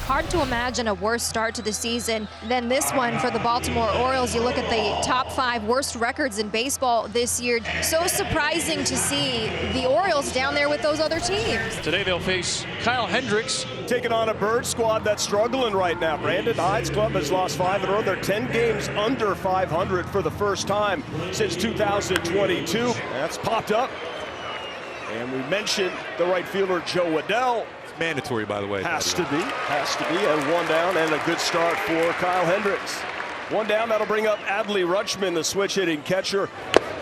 Hard to imagine a worse start to the season than this one for the Baltimore Orioles. You look at the top 5 worst records in baseball this year. So surprising to see the Orioles down there with those other teams. Today they'll face Kyle Hendricks. Taking on a Bird squad that's struggling right now. Brandon Hyde's club has lost 5 in a row. They're 10 games under 500 for the first time since 2022. That's popped up. And we mentioned the right fielder Joe Waddell. It's mandatory, by the way. Has to be. And 1 down, and a good start for Kyle Hendricks. 1 down, that'll bring up Adley Rutschman, the switch hitting catcher.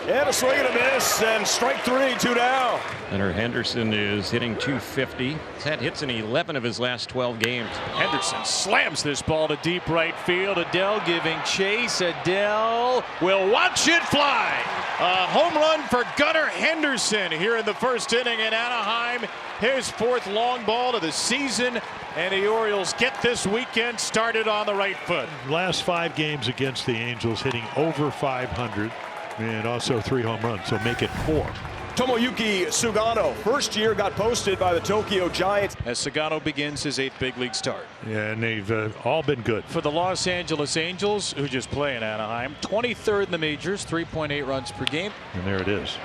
And a swing and a miss, and strike 3, 2 down. Hunter Henderson is hitting .250. He's had hits in 11 of his last 12 games. Henderson slams this ball to deep right field. Adele giving chase. Adele will watch it fly. A home run for Gunnar Henderson here in the first inning in Anaheim. His 4th long ball of the season. And the Orioles get this weekend started on the right foot. Last 5 games against the Angels, hitting over 500. And also 3 home runs, so make it 4. Tomoyuki Sugano, first year, got posted by the Tokyo Giants. As Sugano begins his 8th big league start. Yeah, and they've all been good. For the Los Angeles Angels, who just play in Anaheim, 23rd in the majors, 3.8 runs per game. And there it is.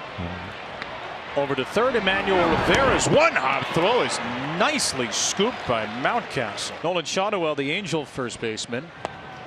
Over to third, Emmanuel Rivera's 1 hop throw is nicely scooped by Mountcastle. Nolan Shotwell, the Angel first baseman.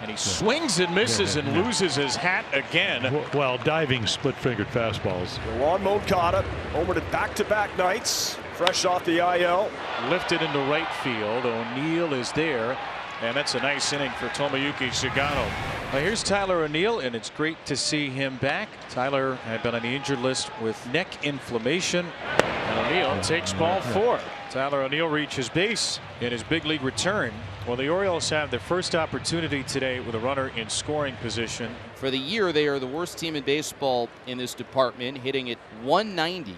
And he swings and misses and loses his hat again. Well, diving split-fingered fastballs. Juan Moncada, homered it back-to-back nights, fresh off the IL. Lifted into right field. O'Neill is there. And that's a nice inning for Tomoyuki Sugano. Now here's Tyler O'Neill, and it's great to see him back. Tyler had been on the injured list with neck inflammation. And O'Neill takes ball 4. Tyler O'Neill reaches base in his big league return. Well, the Orioles have their first opportunity today with a runner in scoring position. For the year, they are the worst team in baseball in this department, hitting at .190.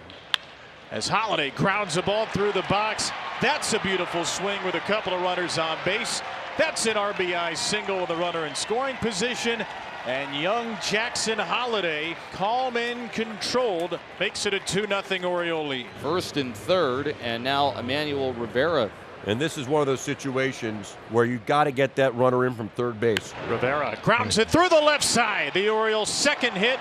As Holiday grounds the ball through the box. That's a beautiful swing with a couple of runners on base. That's an RBI single with a runner in scoring position. And young Jackson Holiday, calm and controlled, makes it a 2-0 Oriole lead. First and third, and now Emmanuel Rivera. And this is one of those situations where you got to get that runner in from third base. Rivera grounds it through the left side. The Orioles' second hit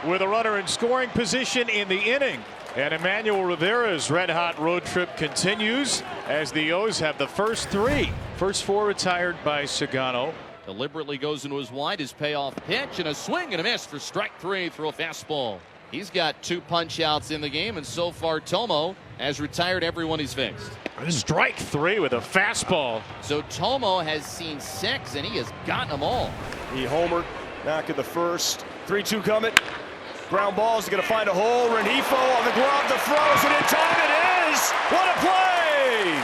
with a runner in scoring position in the inning. And Emmanuel Rivera's red-hot road trip continues as the O's have the first 3. First 4 retired by Sugano. Deliberately goes into his wide, his payoff pitch, and a swing and a miss for strike 3 through a fastball. He's got 2 punch-outs in the game, and so far Tomo has retired everyone he's faced. Strike 3 with a fastball. So Tomo has seen 6, and he has gotten them all. He homered back in the first. 3-2 coming. Ground ball is going to find a hole. Renifo on the glove, the throws, and in time it is. What a play!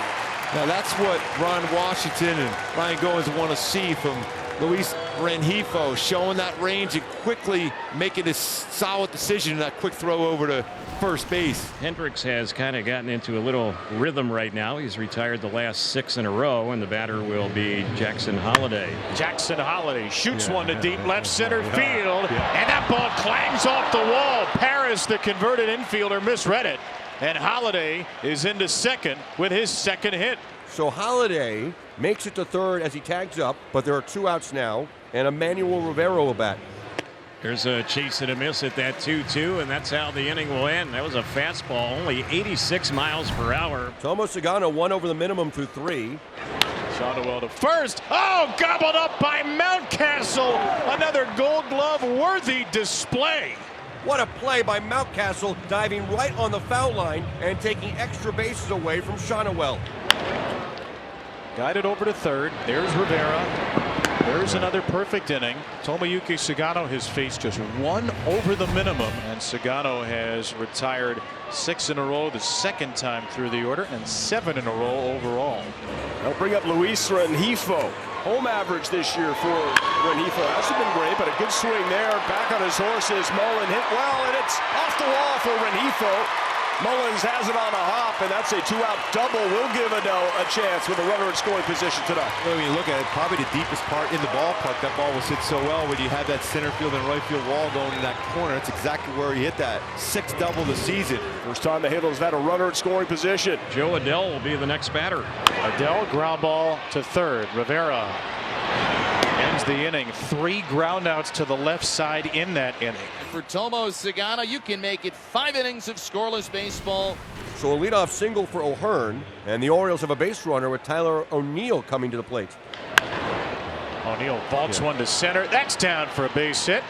Now that's what Ron Washington and Ryan Goins want to see from Luis Renifo, showing that range and quickly making this solid decision, that quick throw over to first base. Hendricks has kind of gotten into a little rhythm right now. He's retired the last 6 in a row, and the batter will be Jackson Holiday. Jackson Holiday shoots one to deep left center field, and that ball clangs off the wall. Paris, the converted infielder, misread it, and Holiday is into second with his second hit. So Holiday makes it to third as he tags up, but there are 2 outs now, and Emmanuel Rivera will bat. There's a chase and a miss at that 2-2, and that's how the inning will end. That was a fastball, only 86 miles per hour. Tomo Sugano 1 over the minimum through 3. Shotwell to first. Oh, gobbled up by Mountcastle. Another Gold Glove worthy display. What a play by Mountcastle, diving right on the foul line and taking extra bases away from Shotwell. Guided over to third. There's Rivera. There's another perfect inning. Tomoyuki Sugano has faced just 1 over the minimum, and Sugano has retired 6 in a row, the second time through the order, and 7 in a row overall. They'll bring up Luis Renifo. Home average this year for Renifo hasn't been great, but a good swing there. Back on his horses. Mullen hit well, and it's off the wall for Renifo. Mullins has it on a hop, and that's a 2-out double. Will give Adele a chance with a runner in scoring position tonight. When you look at it, probably the deepest part in the ballpark. That ball was hit so well when you have that center field and right field wall going in that corner. That's exactly where he hit that. 6th double the season. First time the Halos had a runner in scoring position. Joe Adele will be the next batter. Adele ground ball to third. Rivera ends the inning. 3 groundouts to the left side in that inning. For Tomo Sugano, you can make it 5 innings of scoreless baseball. So a leadoff single for O'Hearn, and the Orioles have a base runner with Tyler O'Neill coming to the plate. O'Neill vaults one to center. That's down for a base hit.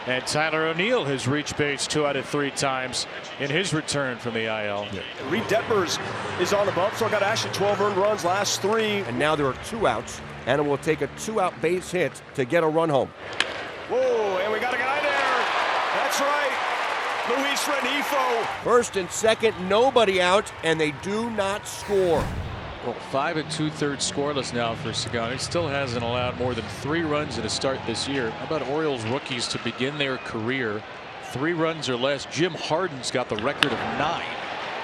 And Tyler O'Neill has reached base 2 out of 3 times in his return from the IL. Reed Detmers is on the bump, so I got actually 12 earned runs last 3. And now there are 2 outs, and it will take a 2-out base hit to get a run home. Whoa, and we got a guy there. That's right, Luis Renifo. First and second, nobody out, and they do not score. Well, 5 2/3 scoreless now for Sugano. He still hasn't allowed more than 3 runs at a start this year. How about Orioles rookies to begin their career? 3 runs or less. Jim Harden's got the record of 9.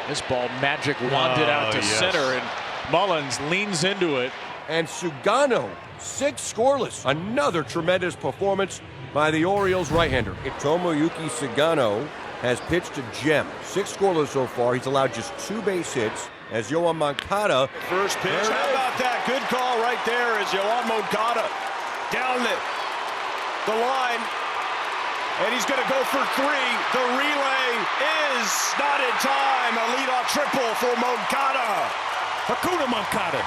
This ball magic wanded out to center, and Mullins leans into it. And Sugano, 6 scoreless. Another tremendous performance by the Orioles right-hander. Tomoyuki Sugano has pitched a gem. 6 scoreless so far. He's allowed just 2 base hits. As Yoan Moncada. First pitch, how about that? Good call right there as Yoan Moncada down the line. And he's going to go for 3. The relay is not in time. A leadoff triple for Moncada. Hakuna Moncada.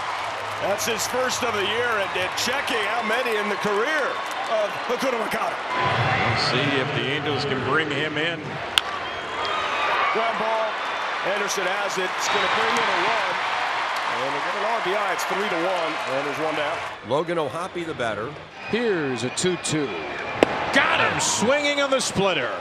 That's his first of the year, and checking how many in the career of Hakuna Moncada. Let's see if the Angels can bring him in. Ground ball. Anderson has it. It's going to bring in a run. And they're getting RBI. It's 3-1. And there's 1 down. Logan O'Hoppe, the batter. Here's a 2-2. Got him swinging on the splitter.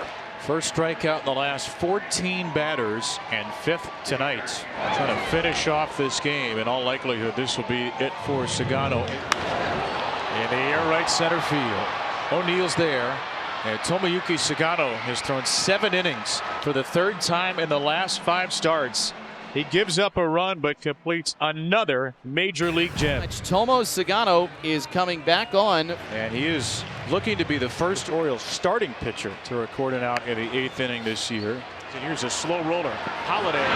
First strikeout in the last 14 batters, and 5th tonight. Trying to finish off this game. In all likelihood, this will be it for Sugano. In the air right center field. O'Neill's there. And Tomoyuki Sugano has thrown 7 innings for the 3rd time in the last 5 starts. He gives up a run but completes another major league gem. Tomo Sugano is coming back on. And he is looking to be the first Orioles starting pitcher to record an out in the 8th inning this year. And here's a slow roller. Holiday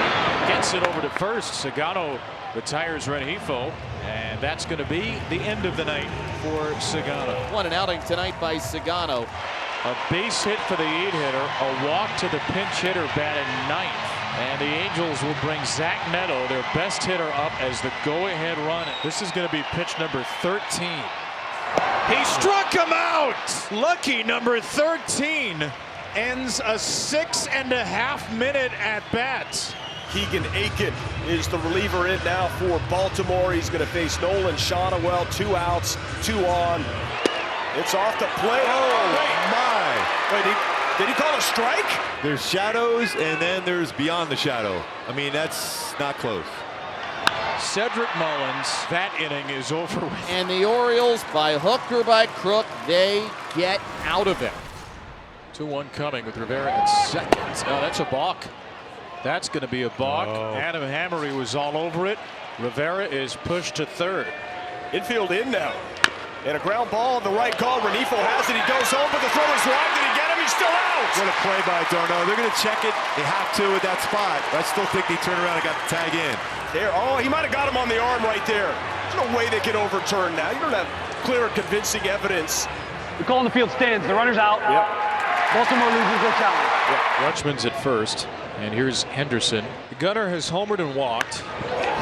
gets it over to first. Sugano retires Renifo, and that's going to be the end of the night for Sugano. What an outing tonight by Sugano. A base hit for the 8-hitter, a walk to the pinch hitter batted 9th. And the Angels will bring Zach Neto, their best hitter, up as the go-ahead run. This is going to be pitch number 13. He struck him out! Lucky number 13 ends a 6.5-minute at-bat. Keegan Aiken is the reliever in now for Baltimore. He's going to face Nolan Shotwell. 2 outs, 2 on. It's off the plate. Oh, my. Wait, did he call a strike? There's shadows, and then there's beyond the shadow. I mean, that's not close. Cedric Mullins, that inning is over with. And the Orioles, by hook or by crook, they get out of it. 2-1 coming with Rivera at second. Oh, that's a balk. That's going to be a balk. Adam Hammery was all over it. Rivera is pushed to third. Infield in now. And a ground ball on the right call. Renifo has it. He goes home, but the throw is wide. Did he get him? He's still out. What a play by Darno. They're going to check it. They have to with that spot. I still think they turned around and got the tag in. There. Oh, he might have got him on the arm right there. There's no way they can overturn that. You don't have clear, convincing evidence. The call on the field stands. The runner's out. Yep. Baltimore loses their challenge. Rutschman's at first, and here's Henderson. Gunnar has homered and walked.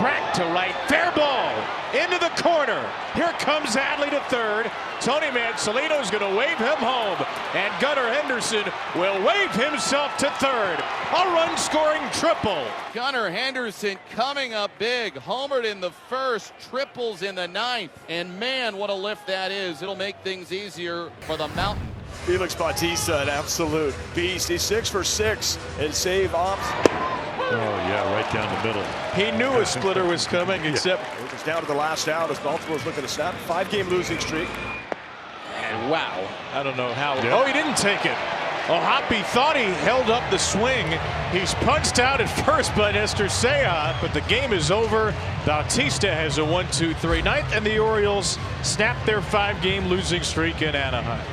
Crack to right, fair ball into the corner. Here comes Adley to third. Tony Mansolino's going to wave him home, and Gunnar Henderson will wave himself to third. A run-scoring triple. Gunnar Henderson coming up big. Homered in the first, triples in the 9th. And man, what a lift that is. It'll make things easier for the Mountain. Felix Bautista, an absolute beast. He's 6 for 6 and save ops. Oh, yeah, right down the middle. He knew a splitter was coming, except It was down to the last out as Baltimore's looking to snap. 5-game losing streak. and wow, I don't know how. Yep. Oh, he didn't take it. Oh, Hoppy thought he held up the swing. He's punched out at first by Estrella, but the game is over. Bautista has a 1-2-3 ninth, and the Orioles snap their 5-game losing streak in Anaheim.